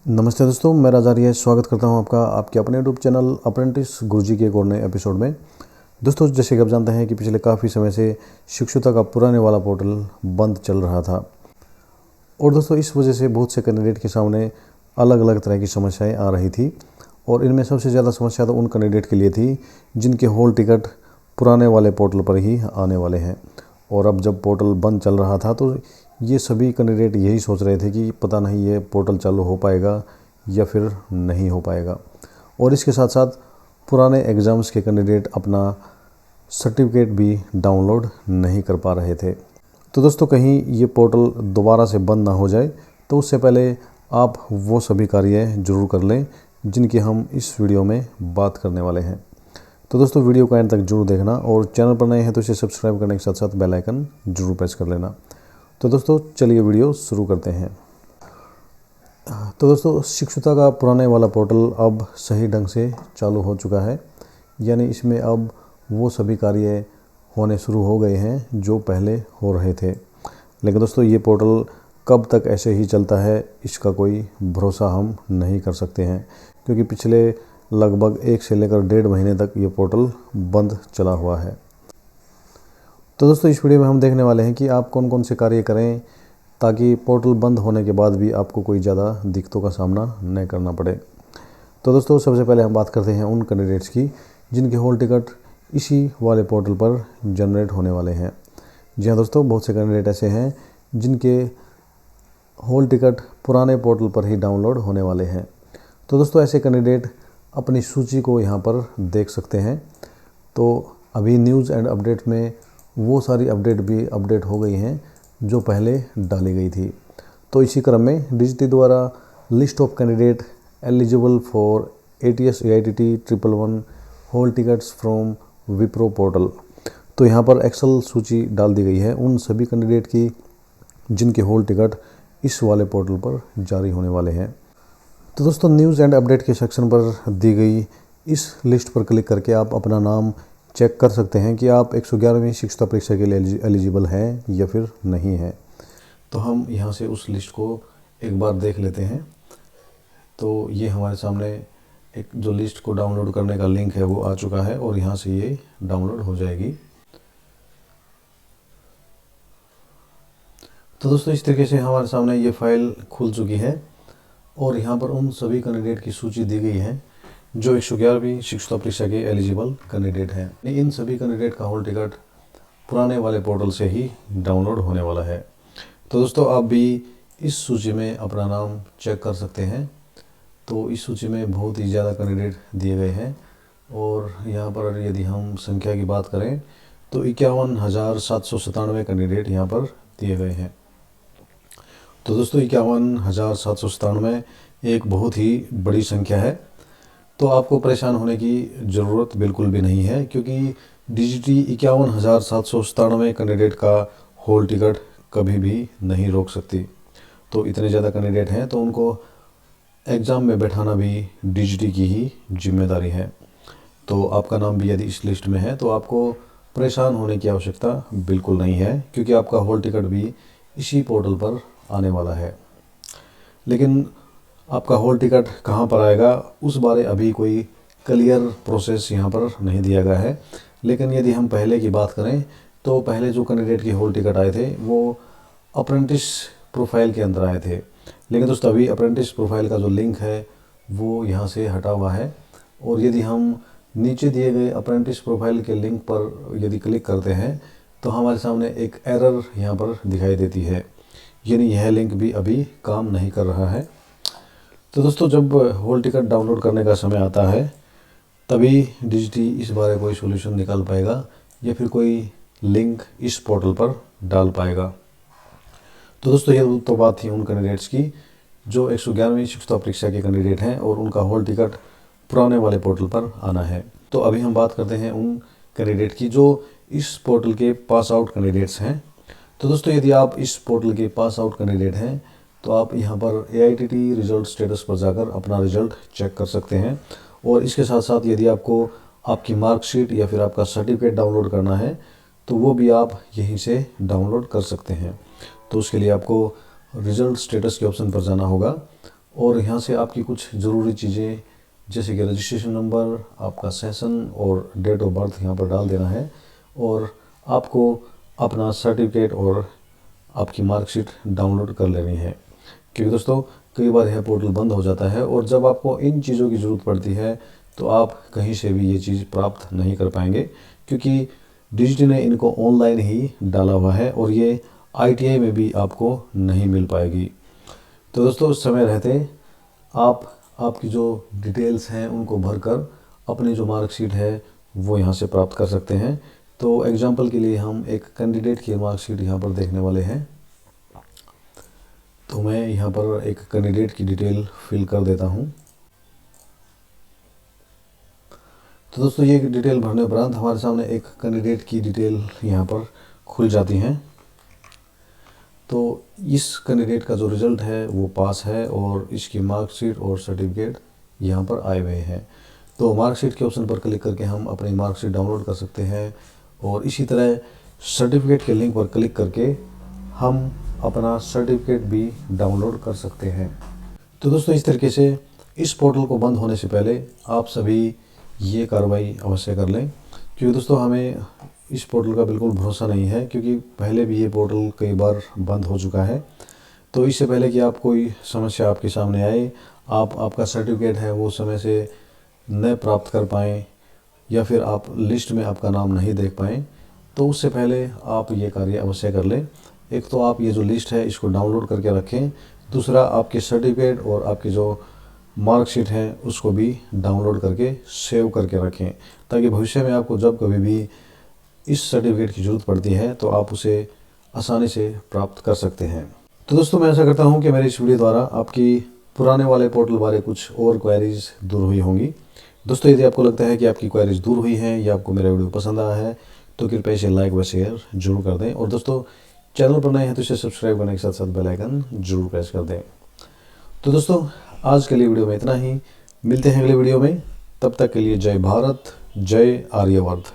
नमस्ते दोस्तों, मैं राजा आर्य स्वागत करता हूं आपका आपके अपने यूट्यूब चैनल अप्रेंटिस गुरुजी के एक और नए एपिसोड में। दोस्तों, जैसे कि आप जानते हैं कि पिछले काफ़ी समय से शिक्षुता का पुराने वाला पोर्टल बंद चल रहा था और दोस्तों इस वजह से बहुत से कैंडिडेट के सामने अलग अलग तरह की समस्याएं आ रही थी और इनमें सबसे ज़्यादा समस्या तो उन कैंडिडेट के लिए थी जिनके हॉल टिकट पुराने वाले पोर्टल पर ही आने वाले हैं। और अब जब पोर्टल बंद चल रहा था तो ये सभी कैंडिडेट यही सोच रहे थे कि पता नहीं ये पोर्टल चालू हो पाएगा या फिर नहीं हो पाएगा। और इसके साथ साथ पुराने एग्ज़ाम्स के कैंडिडेट अपना सर्टिफिकेट भी डाउनलोड नहीं कर पा रहे थे। तो दोस्तों, कहीं ये पोर्टल दोबारा से बंद ना हो जाए तो उससे पहले आप वो सभी कार्य ज़रूर कर लें जिनकी हम इस वीडियो में बात करने वाले हैं। तो दोस्तों, वीडियो को एंड तक जरूर देखना और चैनल पर नए हैं तो इसे सब्सक्राइब करने के साथ साथ बेल आइकन जरूर प्रेस कर लेना। तो दोस्तों चलिए वीडियो शुरू करते हैं। तो दोस्तों, शिक्षुता का पुराने वाला पोर्टल अब सही ढंग से चालू हो चुका है, यानी इसमें अब वो सभी कार्य होने शुरू हो गए हैं जो पहले हो रहे थे। लेकिन दोस्तों, ये पोर्टल कब तक ऐसे ही चलता है इसका कोई भरोसा हम नहीं कर सकते हैं, क्योंकि पिछले लगभग 1 से लेकर 1.5 महीने तक ये पोर्टल बंद चला हुआ है। तो दोस्तों, इस वीडियो में हम देखने वाले हैं कि आप कौन कौन से कार्य करें ताकि पोर्टल बंद होने के बाद भी आपको कोई ज़्यादा दिक्कतों का सामना न करना पड़े। तो दोस्तों, सबसे पहले हम बात करते हैं उन कैंडिडेट्स की जिनके हॉल टिकट इसी वाले पोर्टल पर जनरेट होने वाले हैं। जी हाँ दोस्तों, बहुत से कैंडिडेट ऐसे हैं जिनके हॉल टिकट पुराने पोर्टल पर ही डाउनलोड होने वाले हैं। तो दोस्तों, ऐसे कैंडिडेट अपनी सूची को यहाँ पर देख सकते हैं। तो अभी न्यूज़ एंड अपडेट में वो सारी अपडेट भी अपडेट हो गई हैं जो पहले डाली गई थी। तो इसी क्रम में डिजिटी द्वारा list of candidate eligible for ATS AITT 111 hall tickets from Wipro portal, तो यहाँ पर एक्सेल सूची डाल दी गई है उन सभी कैंडिडेट की जिनके हॉल टिकट इस वाले पोर्टल पर जारी होने वाले हैं। तो दोस्तों, न्यूज़ एंड अपडेट के सेक्शन पर दी गई इस लिस्ट पर क्लिक करके आप अपना नाम चेक कर सकते हैं कि आप 111वीं शिक्षुता परीक्षा के लिए एलिजिबल हैं या फिर नहीं है। तो हम यहाँ से उस लिस्ट को एक बार देख लेते हैं। तो ये हमारे सामने एक जो लिस्ट को डाउनलोड करने का लिंक है वो आ चुका है और यहाँ से ये डाउनलोड हो जाएगी। तो दोस्तों, इस तरीके से हमारे सामने ये फाइल खुल चुकी है और यहाँ पर उन सभी कैंडिडेट की सूची दी गई है जो 111वीं शिक्षुता परीक्षा के एलिजिबल कैंडिडेट हैं। इन सभी कैंडिडेट का हॉल टिकट पुराने वाले पोर्टल से ही डाउनलोड होने वाला है। तो दोस्तों, आप भी इस सूची में अपना नाम चेक कर सकते हैं। तो इस सूची में बहुत ही ज़्यादा कैंडिडेट दिए गए हैं और यहाँ पर यदि हम संख्या की बात करें तो 51,797 कैंडिडेट यहाँ पर दिए गए हैं। तो दोस्तों, 51,797 एक बहुत ही बड़ी संख्या है। तो आपको परेशान होने की ज़रूरत बिल्कुल भी नहीं है, क्योंकि डिजिटी 51,797 कैंडिडेट का हॉल टिकट कभी भी नहीं रोक सकती। तो इतने ज़्यादा कैंडिडेट हैं तो उनको एग्ज़ाम में बैठाना भी डिजिटी की ही जिम्मेदारी है। तो आपका नाम भी यदि इस लिस्ट में है तो आपको परेशान होने की आवश्यकता बिल्कुल नहीं है, क्योंकि आपका हॉल टिकट भी इसी पोर्टल पर आने वाला है। लेकिन आपका हॉल टिकट कहाँ पर आएगा उस बारे अभी कोई क्लियर प्रोसेस यहाँ पर नहीं दिया गया है। लेकिन यदि हम पहले की बात करें तो पहले जो कैंडिडेट के हॉल टिकट आए थे वो अप्रेंटिस प्रोफाइल के अंदर आए थे। लेकिन दोस्तों, अभी अप्रेंटिस प्रोफाइल का जो लिंक है वो यहाँ से हटा हुआ है और यदि हम नीचे दिए गए अप्रेंटिस प्रोफाइल के लिंक पर यदि क्लिक करते हैं तो हमारे सामने एक एरर यहाँ पर दिखाई देती है, यानी यह लिंक भी अभी काम नहीं कर रहा है। तो दोस्तों, जब हॉल टिकट डाउनलोड करने का समय आता है तभी डिजिटी इस बारे कोई सोल्यूशन निकाल पाएगा या फिर कोई लिंक इस पोर्टल पर डाल पाएगा। तो दोस्तों, ये तो बात थी उन कैंडिडेट्स की जो 111वीं शिक्षुता परीक्षा के कैंडिडेट हैं और उनका हॉल टिकट पुराने वाले पोर्टल पर आना है। तो अभी हम बात करते हैं उन कैंडिडेट की जो इस पोर्टल के पास आउट कैंडिडेट्स हैं। तो दोस्तों, यदि आप इस पोर्टल के पास आउट कैंडिडेट हैं तो आप यहाँ पर AITT रिजल्ट स्टेटस पर जाकर अपना रिजल्ट चेक कर सकते हैं और इसके साथ साथ यदि आपको आपकी मार्कशीट या फिर आपका सर्टिफिकेट डाउनलोड करना है तो वो भी आप यहीं से डाउनलोड कर सकते हैं। तो उसके लिए आपको रिजल्ट स्टेटस के ऑप्शन पर जाना होगा और यहाँ से आपकी कुछ ज़रूरी चीज़ें जैसे कि रजिस्ट्रेशन नंबर, आपका सेशन और डेट ऑफ बर्थ यहाँ पर डाल देना है। और आपको अपना सर्टिफिकेट और आपकी मार्कशीट डाउनलोड कर लेनी है, क्योंकि दोस्तों कई बार यह पोर्टल बंद हो जाता है और जब आपको इन चीज़ों की ज़रूरत पड़ती है तो आप कहीं से भी ये चीज़ प्राप्त नहीं कर पाएंगे, क्योंकि डिजिटी ने इनको ऑनलाइन ही डाला हुआ है और ये ITI में भी आपको नहीं मिल पाएगी। तो दोस्तों समय रहते आप आपकी जो डिटेल्स हैं उनको भरकर अपनी जो मार्कशीट है वो यहाँ से प्राप्त कर सकते हैं। तो एग्जांपल के लिए हम एक कैंडिडेट की मार्कशीट यहाँ पर देखने वाले हैं। तो मैं यहाँ पर एक कैंडिडेट की डिटेल फिल कर देता हूँ। तो दोस्तों ये डिटेल भरने के उपरांत हमारे सामने एक कैंडिडेट की डिटेल यहाँ पर खुल जाती हैं। तो इस कैंडिडेट का जो रिज़ल्ट है वो पास है और इसकी मार्कशीट और सर्टिफिकेट यहाँ पर आए हुए हैं। तो मार्कशीट के ऑप्शन पर क्लिक करके हम अपनी मार्कशीट डाउनलोड कर सकते हैं और इसी तरह सर्टिफिकेट के लिंक पर क्लिक करके हम अपना सर्टिफिकेट भी डाउनलोड कर सकते हैं। तो दोस्तों इस तरीके से इस पोर्टल को बंद होने से पहले आप सभी ये कार्रवाई अवश्य कर लें, क्योंकि दोस्तों हमें इस पोर्टल का बिल्कुल भरोसा नहीं है, क्योंकि पहले भी ये पोर्टल कई बार बंद हो चुका है। तो इससे पहले कि आप कोई समस्या आपके सामने आए, आपका सर्टिफिकेट है वो समय से न प्राप्त कर पाएँ या फिर आप लिस्ट में आपका नाम नहीं देख पाएँ, तो उससे पहले आप ये कार्य अवश्य कर लें। एक तो आप ये जो लिस्ट है इसको डाउनलोड करके रखें, दूसरा आपके सर्टिफिकेट और आपकी जो मार्कशीट है उसको भी डाउनलोड करके सेव करके रखें, ताकि भविष्य में आपको जब कभी भी इस सर्टिफिकेट की ज़रूरत पड़ती है तो आप उसे आसानी से प्राप्त कर सकते हैं। तो दोस्तों मैं आशा करता हूँ कि मेरी इस वीडियो द्वारा आपकी पुराने वाले पोर्टल बारे कुछ और क्वेरीज दूर हुई होंगी। दोस्तों यदि आपको लगता है कि आपकी क्वेरीज दूर हुई हैं या आपको मेरा वीडियो पसंद आया है तो कृपया इसे लाइक व शेयर जरूर कर दें। और दोस्तों चैनल पर नए हैं तो इसे सब्सक्राइब करने के साथ साथ बेल आइकन जरूर प्रेस कर दें। तो दोस्तों आज के लिए वीडियो में इतना ही, मिलते हैं अगले वीडियो में। तब तक के लिए जय भारत, जय आर्यवर्त।